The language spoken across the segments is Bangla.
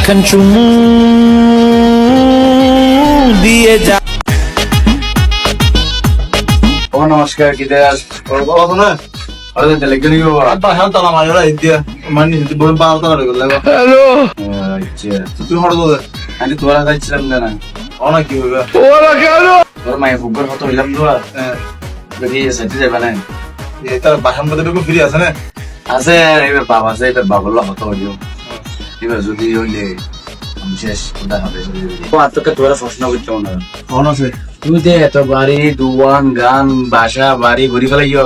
একখান চুমু দিয়ে যা। ও নমস্কার, কি দেশ বাবা না আরে তেলেগনি গো আব্বা হাল তালা মাইরা ইতিয়া মানি যদি বই পাও তো করে লাগো হ্যালো আচ্ছা তুই হড় দে আমি তোরা যাচ্ছিলাম না অনা কি হইবা ওরা কেন তোর মায়ের ফুকর কত হইলাম তো দেখি সেটি যাবে না এটা বাহাম মধ্যে ঢুকে ফিরে আছে না আছে এবার বাবা আছে এবার বাবার কত হইল এবার যদি হইলে আমি শেষ কোথায় হবে ও আত্মকে তোরা প্রশ্ন করছো না কোন আছে তুই যে এত বাড়ি দুয়ান গান বাসা বাড়ি ঘুরি ফেলাইও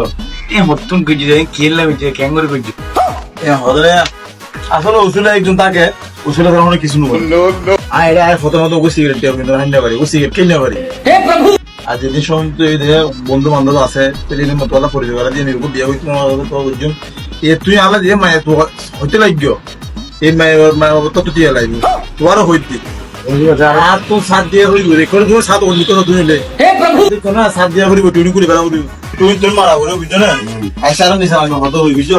এ হতুন কিছু খেললে বুঝছে কেন করে বুঝছো এ হদরে আসলে উসুলে একজন থাকে উসুলে কোনো কিছু নয় আইরা আর ফটো মতো ওই সিগারেট টিয়া কিন্তু হান্ডা পারি ওই সিগারেট কিনে পারি হে প্রভু আর যেদিন সময় তো এই বন্ধু বান্ধব আছে সেদিন মতো কথা পরিচয় করা দিয়ে নিরূপ বিয়ে হইতে তো বুঝুন এ তুই আলা দিয়ে মায়ের তো হইতে লাগিও এই মায়ের তো তুই লাগবে তোরও হইতে আর তো সাত দিয়ে হইবে রেকর্ড করে সাত অন্য তো তুই লে হে প্রভু দেখো না সাত দিয়ে হইবে তুই করে বেড়া হইবে তুই মারা হইবে বুঝছো না আইসার নিছে আমি হতো হই বুঝছো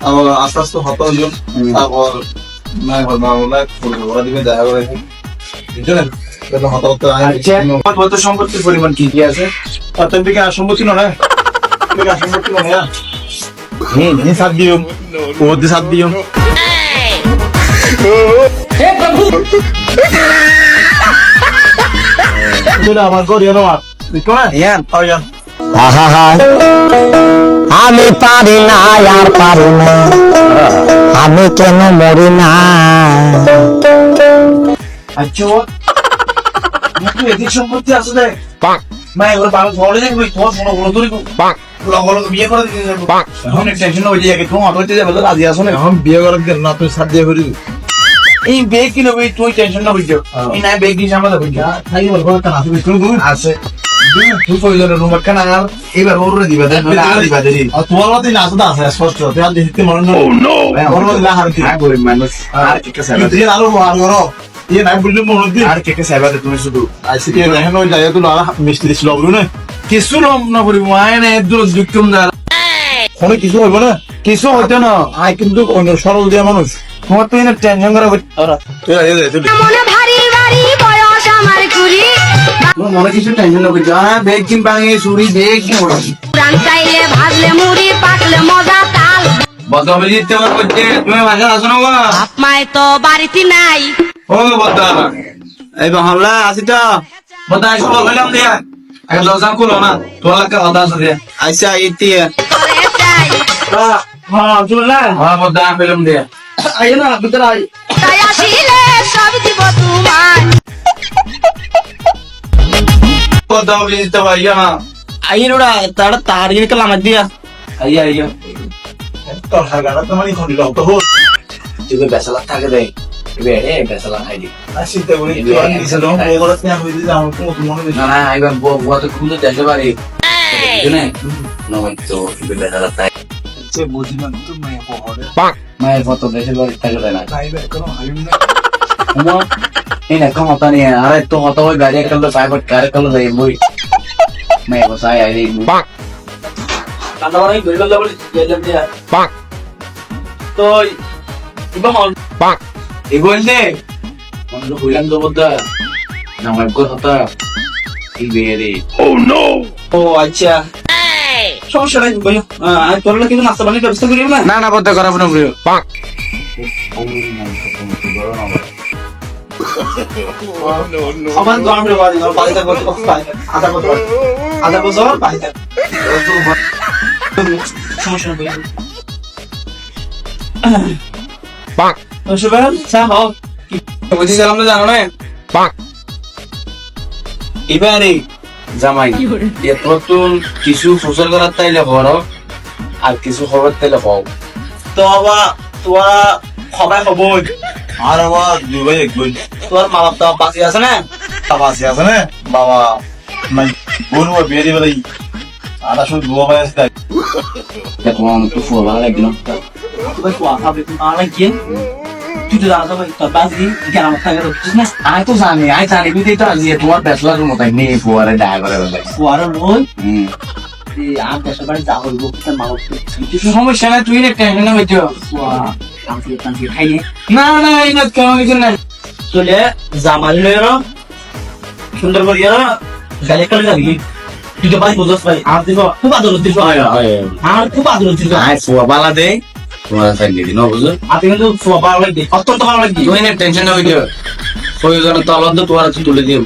আবার আস্তে আস্তে হতো হইও তারপর না বাবা বলা করে দিবে দেখা করে বুঝছো না তাহলে হতো হতো কত সম্পত্তির পরিমাণ কি কি আছে কত বিঘা সম্পত্তি না বিঘা সম্পত্তি না নি সাত দিও ও দি সাত দিও হে প্রভু তুই আমার করিও না দেখো না ইয়ান আয়ান আমি পারি না আর পারি না, আমি কেন মরি না। আচ্ছা তুই এদিক সম্পত্তি আছে দেখ মা এবার বাবা ধরে দেখবি তোমার ফোন বলো তুই লগল বিয়ে করে দিতে যাবো এখন টেনশন হয়ে যায় তুমি অটো হইতে যাবে রাজি আসো না এখন বিয়ে করে দিন না তুই সাথ দিয়ে করি এই বেগ কি নবি তুই টেনশন না বুঝছো এই নাই বেগ দিছ আমরা বুঝছো তাই বলবো কেন আসবে তুই আছে তুই কইল রে রুম কেন আর এবার ওরে দিবা দেন আর দিবা দেরি আর তোমার মতে না আসদা আছে স্পষ্ট তুই আর দেখতে মন না ও নো ওর মতে না হারতি আর গরিব মানুষ আর কি কাছে তুই আরো আর করো এই নাই বললি মন দি আর কে কে সাইবাতে তুমি শুধু আইসি কে দেখেন ওই জায়গা তুই আর মিষ্টি দিছিল বলু না কিছু লম না করি মায় না একদম দুঃখম দা কোনো কিছু হইব না কিছু হইতো না আই কিন্তু অন্য সরল দিয়া মানুষ তোমার তো এনে টেনশন করা তুই আই দে তুই মনে ভারী ভারী বয়স আমার কুড়ি তোমার মনে কিছু টেনশন না করছো হ্যাঁ বেগ কিন ভাঙে চুরি বেগ কি ওরা পুরান চাইলে ভাজলে মুড়ি পাকলে মজা তাল বদলে দিতে আমার করছে তুমি ভাষা আসো না বাবা বাপ মায় তো বাড়িতে নাই ও বদা এই বাংলা আসি তো বদা আসো বললাম দিয়া আগে দরজা খুলো না তোলা কা কথা আছে দিয়া আইসা আইতি করে চাই হ্যাঁ চুলা হ্যাঁ বদা ফিল্ম দিয়া আই না ভিতর আই তাই আসিলে সব দিব তোমার বদা দিতে ভাইয়া না আইনোড়া তাড়া তাড়িয়ে কালাম দিয়া আইয়া আইয়া তোর হাগাড়া তো মানে খন্ডিল তো হো তুই বেসালা থাকে দে বেড়ে বেসালা খাই দি আসি তে বলি তুই আর দিছে তো এগুলো কেন হইছে যাও তুমি মনে নেই না না আইবার বুয়া তো খুঁজে দেখতে পারি শুনে নয় তো বেসালা তাই যে বুঝি না তো মাই পড়ে মায়ের ফটো দেশে বাড়ি থাকে না তাই বে কোন হাইম না এই না ক্ষমতা নিয়ে আরে তো হতো ওই গাড়ি কালো সাইবার কার কালো যাই বই मैं बसाई आई रे কান্দা বাড়ি গইল বলি যেলাম দিয়া তো ইবা হল এই বলতে আমরা হইলাম তো বদা না আমার গো হতা এই বেরে ও আচ্ছা সমস্যা নাই ভাই আর তোর লাগে নাস্তা বানিয়ে ব্যবস্থা করিও না না না বদা করাবো না প্রিয় আমার তো আমরা বাড়ি না বাড়িতে কত পাই আধা বছর বাড়িতে সমস্যা নাই তো শুভেন চা হও বুঝি সালাম না জানো না এবারে জামাই নতুন কিছু ফসল করার তাইলে বড় আর কিছু খবর তাইলে হও তো বাবা তোরা খবর খবর আর আবার দুবাই একবার তোর মা বাপ তো বাঁচি আছে না বাঁচি আছে না বাবা নাই বোন ও বিয়ে দিবে আর আসলে গোয়া ভাই আছে এখন একটু ফোলা লাগলো তুই তো আসাবে তুই আর কি তুই তো জানা ভাই তোর বাঁচি কেন আমার থাকে রক্ষিস না আই তো জানি বুঝি তো আজ তোমার ব্যাচলার মতো নেই ফুয়ারে দেখা করে বেলা আর নয় আর দেশের বাড়ি যা হইব মা বাপ কিছু সমস্যা নাই তুই না টেনশন হইতো আমি খাইনি না না এই না কেমন কিছু নাই তুলে জামালি লয়ের সুন্দর করিয়া গালি একটা যাবি তুই তো ভাই বুঝছ ভাই আর দিন খুব আদর দিছ আর খুব আদর দিছ আই ফুয়া বালা দে তোমার সাইড দিদি ন বুঝো আপনি কিন্তু ভালো লাগবে অত্যন্ত ভালো লাগবে তুই টেনশন না হইলো প্রয়োজন তলদ তোমার তুলে দিও